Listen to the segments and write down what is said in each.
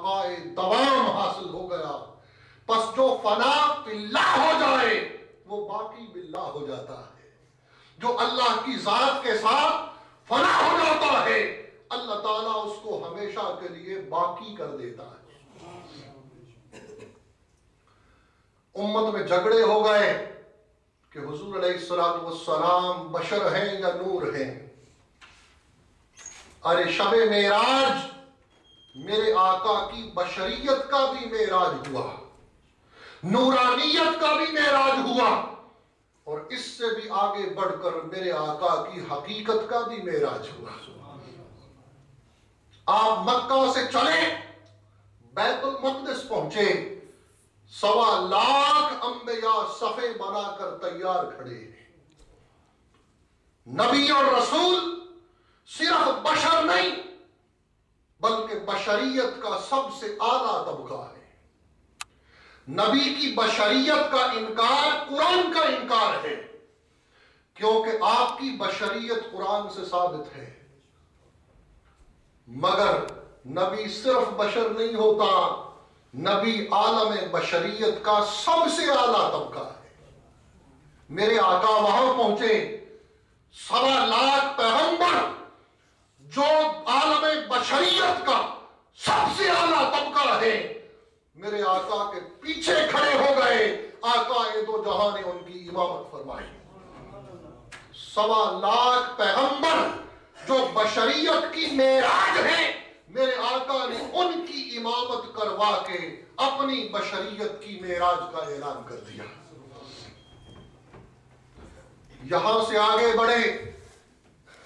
بقائے دوام حاصل ہو گیا. پس جو فنا باللہ ہو جائے وہ باقی باللہ ہو جاتا ہے. جو اللہ کی ذات کے ساتھ فنا ہو جاتا ہے اللہ تعالیٰ اس کو ہمیشہ کے لیے باقی کر دیتا ہے. امت میں جھگڑے ہو گئے کہ حضور علیہ السلام بشر ہیں یا نور ہیں. ارے شب معراج میرے آقا کی بشریت کا بھی معراج ہوا, نورانیت کا بھی معراج ہوا, اور اس سے بھی آگے بڑھ کر میرے آقا کی حقیقت کا بھی معراج ہوا. آپ مکہ سے چلے بیت المقدس پہنچے, 1.25 لاکھ انبیاء صفے بنا کر تیار کھڑے ہیں. نبی اور رسول صرف بشر نہیں بلکہ بشریت کا سب سے اعلیٰ طبقہ ہے. نبی کی بشریت کا انکار قرآن کا انکار ہے, کیونکہ آپ کی بشریت قرآن سے ثابت ہے. مگر نبی صرف بشر نہیں ہوتا, نبی عالم بشریت کا سب سے اعلیٰ طبقہ ہے. میرے آقا وہاں پہنچے, 1.25 لاکھ پیغمبر جو عالم بشریت کا سب سے اعلیٰ طبقہ ہے, میرے آقا کے پیچھے کھڑے ہو گئے. آقا دو جہاں نے ان کی امامت فرمائی. 1.25 لاکھ پیغمبر جو بشریت کی معراج ہیں, میرے آقا نے ان کی امامت کروا کے اپنی بشریت کی معراج کا اعلان کر دیا. یہاں سے آگے بڑھے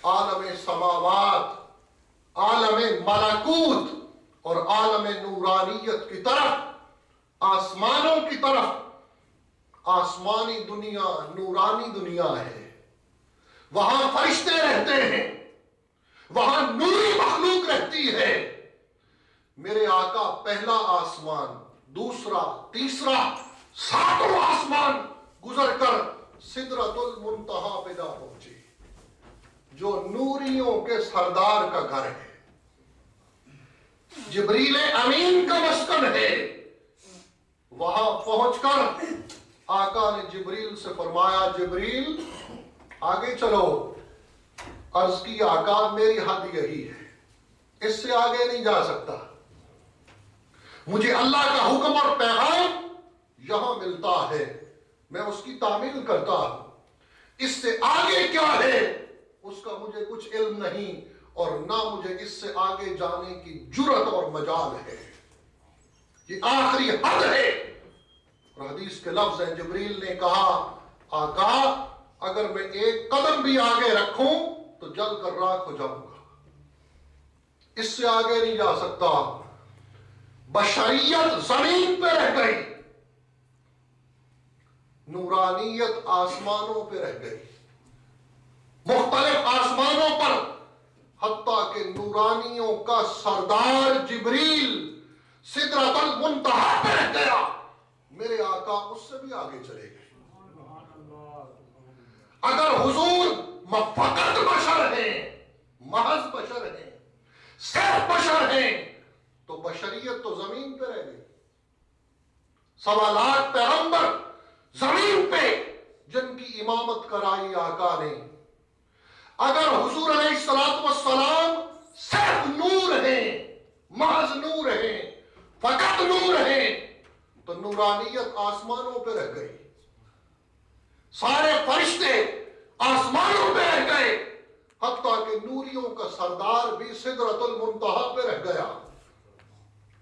عالم سماوات, عالم ملکوت اور عالم نورانیت کی طرف, آسمانوں کی طرف. آسمانی دنیا نورانی دنیا ہے, وہاں فرشتے رہتے ہیں, وہاں نوری مخلوق رہتی ہے. میرے آقا پہلا آسمان, دوسرا, تیسرا, 7واں آسمان گزر کر سدرۃ المنتہا پہ جا پہنچے, جو نوریوں کے سردار کا گھر ہے, جبریل امین کا مسکن ہے. وہاں پہنچ کر آقا نے جبریل سے فرمایا, جبریل آگے چلو. عرض کی آقا میری حد یہی ہے, اس سے آگے نہیں جا سکتا. مجھے اللہ کا حکم اور پیغام یہاں ملتا ہے, میں اس کی تعمیل کرتا ہوں. اس سے آگے کیا ہے اس کا مجھے کچھ علم نہیں, اور نہ مجھے اس سے آگے جانے کی جرأت اور مجال ہے. یہ آخری حد ہے. اور حدیث کے لفظ ہیں, جبریل نے کہا آقا اگر میں ایک قدم بھی آگے رکھوں تو جل کر راکھ ہو جاؤں گا, اس سے آگے نہیں جا سکتا. بشریت زمین پہ رہ گئی, نورانیت آسمانوں پہ رہ گئی, مختلف آسمانوں پر, حتیٰ کہ نورانیوں کا سردار جبریل سدرۃ المنتہا پہ رہ گیا. میرے آقا اس سے بھی آگے چلے گئے. اگر حضور فقط بشر ہیں, محض بشر ہیں, صرف بشر ہیں, تو بشریت تو زمین پہ رہ گئی. 1.25 لاکھ پیغمبر زمین پہ جن کی امامت کرائی آقا نے. اگر حضور علیہ السلام صرف نور ہیں, محض نور ہیں, فقط نور ہیں, تو نورانیت آسمانوں پہ رہ گئی. سارے فرشتے آسمانوں پہ رہ گئے, حتیٰ کہ نوریوں کا سردار بھی سدرۃ المنتہا پہ رہ گیا.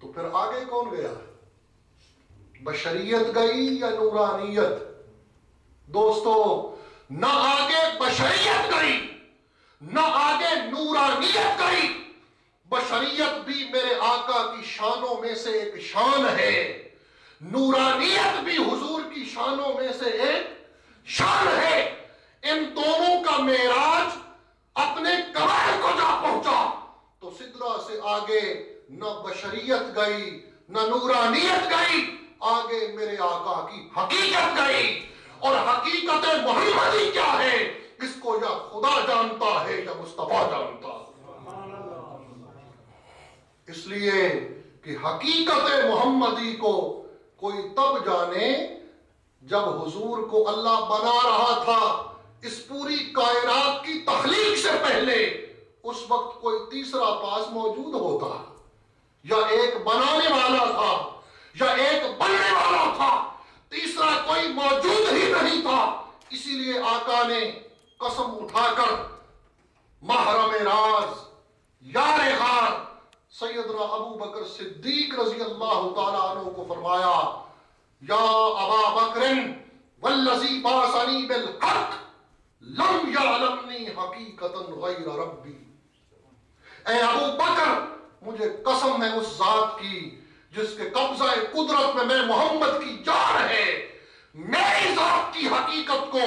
تو پھر آگے کون گیا؟ بشریت گئی یا نورانیت؟ دوستو, نہ آگے بشریت گئی نہ آگے نورانیت گئی. بشریت بھی میرے آقا کی شانوں میں سے ایک شان ہے, نورانیت بھی حضور کی شانوں میں سے ایک شان ہے. ان دونوں کا معراج اپنے کمال کو جا پہنچا تو سدرہ سے آگے نہ بشریت گئی نہ نورانیت گئی, آگے میرے آقا کی حقیقت گئی. اور حقیقت محمدی کیا ہے اس کو یا خدا جانتا ہے یا مصطفیٰ جانتا ہے. اس لیے کہ حقیقت محمدی کو کوئی تب جانے جب حضور کو اللہ بنا رہا تھا اس پوری کائنات کی تخلیق سے پہلے، اس وقت کوئی تیسرا پاس موجود ہوتا، یا ایک بنانے والا تھا یا ایک بننے والا تھا، تیسرا کوئی موجود ہی نہیں تھا۔ اسی لیے آقا نے قسم اٹھا کر محرم راز، یار غار سیدنا ابو بکر صدیق رضی اللہ تعالیٰ عنہ کو فرمایا، یا ابا بکر والذی بعثنی بالحق لم یعلمنی حقیقتا غیر ربی، اے ابو بکر مجھے قسم ہے اس ذات کی جس کے قبضہ قدرت میں محمد کی جان ہے، میری ذات کی حقیقت کو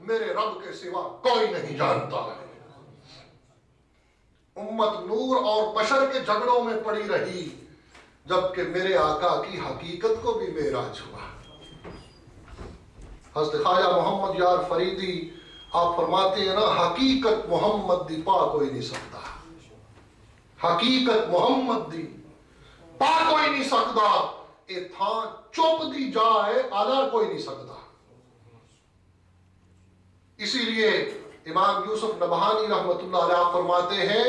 میرے رب کے سوا کوئی نہیں جانتا ہے۔ امت نور اور بشر کے جھگڑوں میں پڑی رہی، جبکہ میرے آقا کی حقیقت کو بھی معراج ہوا۔ حضرت خواجہ محمد یار فریدی آپ فرماتے ہیں نا، حقیقت محمد دی پا کوئی نہیں سکتا، حقیقت محمد دی پا کوئی نہیں سکتا، اے تھاں چپ دی جائے آلہ کوئی نہیں سکتا۔ اسی لیے امام یوسف نبہانی رحمت اللہ علیہ فرماتے ہیں،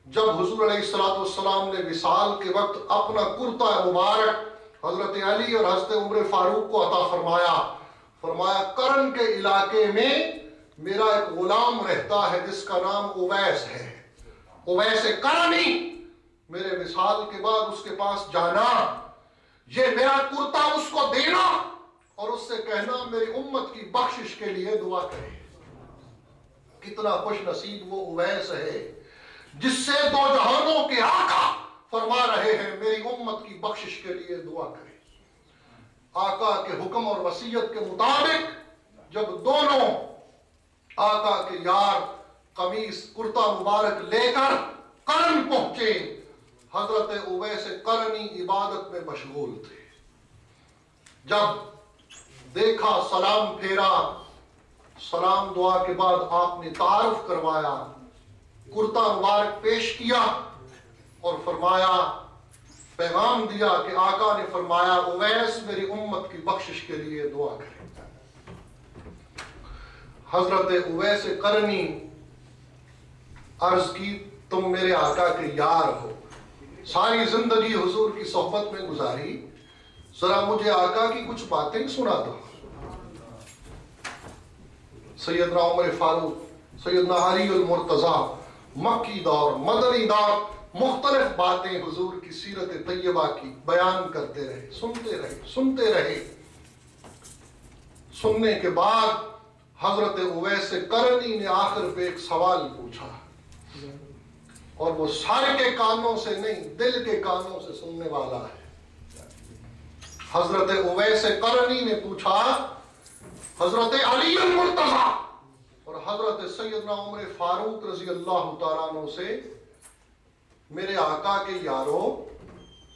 جب حضور علیہ السلام نے وصال کے وقت اپنا کرتا مبارک حضرت علی اور حضرت عمر فاروق کو عطا فرمایا کرن کے علاقے میں میرا ایک غلام رہتا ہے جس کا نام اویس ہے، اویس کرنی، میرے وصال کے بعد اس کے پاس جانا، یہ میرا کرتا اس کو دینا اور اس سے کہنا میری امت کی بخشش کے لیے دعا کرے۔ کتنا خوش نصیب وہ اویس ہے جس سے دو جہانوں کے آقا فرما رہے ہیں میری امت کی بخشش کے لیے دعا کرے۔ آقا کے حکم اور وصیت کے مطابق جب دونوں آقا کے یار قمیص کرتا مبارک لے کر قرن پہنچے، حضرت اویس قرنی عبادت میں مشغول تھے۔ جب دیکھا سلام پھیرا، سلام دعا کے بعد آپ نے تعارف کروایا، کرتا مبارک پیش کیا اور فرمایا، پیغام دیا کہ آقا نے فرمایا اویس میری امت کی بخشش کے لیے دعا کرے۔ حضرت اویس قرنی عرض کی، تم میرے آقا کے یار ہو، ساری زندگی حضور کی صحبت میں گزاری، ذرا مجھے آقا کی کچھ باتیں سنا دو۔ سیدنا عمر فاروق، سیدنا علی المرتضیٰ، مکی دور، مدنی دور، مختلف باتیں حضور کی سیرت طیبہ کی بیان کرتے رہے، سنتے رہے۔ سننے کے بعد حضرت اویس قرنی نے آخر پہ ایک سوال پوچھا، اور وہ سارے کے کانوں سے نہیں، دل کے کانوں سے سننے والا ہے۔ حضرت اویس قرنی نے پوچھا، حضرت علی المرتضیٰ اور حضرت سیدنا عمر فاروق رضی اللہ تعالیٰ عنہ سے، میرے آقا کے یارو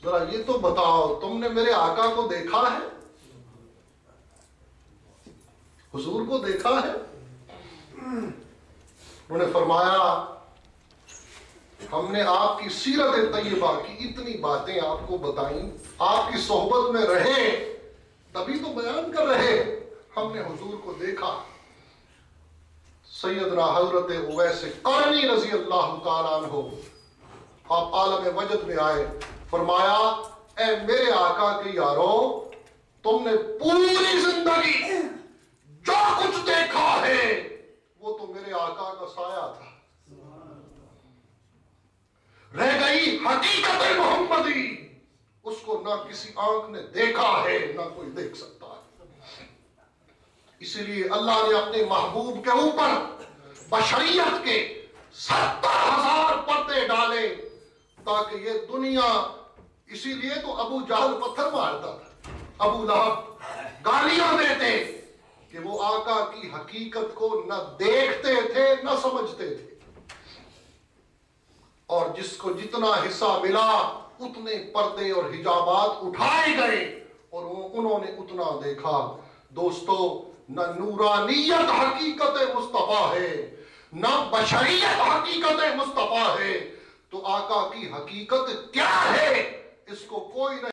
ذرا یہ تو بتاؤ تم نے میرے آقا کو دیکھا ہے، حضور کو دیکھا ہے؟ انہوں نے فرمایا ہم نے آپ کی سیرت طیبہ کی اتنی باتیں آپ کو بتائیں، آپ کی صحبت میں رہے تبھی تو بیان کر رہے، ہم نے حضور کو دیکھا۔ سیدنا حضرت اویس قرنی رضی اللہ تعالیٰ عنہ آپ عالم وجد میں آئے، فرمایا اے میرے آقا کے یارو، تم نے پوری زندگی جو کچھ دیکھا ہے وہ تو میرے آقا کا سایہ تھا، رہ گئی حقیقت محمدی، اس کو نہ کسی آنکھ نے دیکھا ہے نہ کوئی دیکھ سکتا ہے۔ اسی لیے اللہ نے اپنے محبوب کے اوپر بشریت کے 70,000 پردے ڈالے تاکہ یہ دنیا، اسی لیے تو ابو جہل پتھر مارتا تھا، ابو لہب گالیاں دیتے کہ وہ آقا کی حقیقت کو نہ دیکھتے تھے نہ سمجھتے تھے، اور جس کو جتنا حصہ ملا اتنے پردے اور حجابات اٹھائے گئے اور انہوں نے اتنا دیکھا۔ دوستو، نہ نورانیت حقیقت مصطفیٰ ہے نہ بشریت حقیقت مصطفیٰ ہے، تو آقا کی حقیقت کیا ہے اس کو کوئی نہیں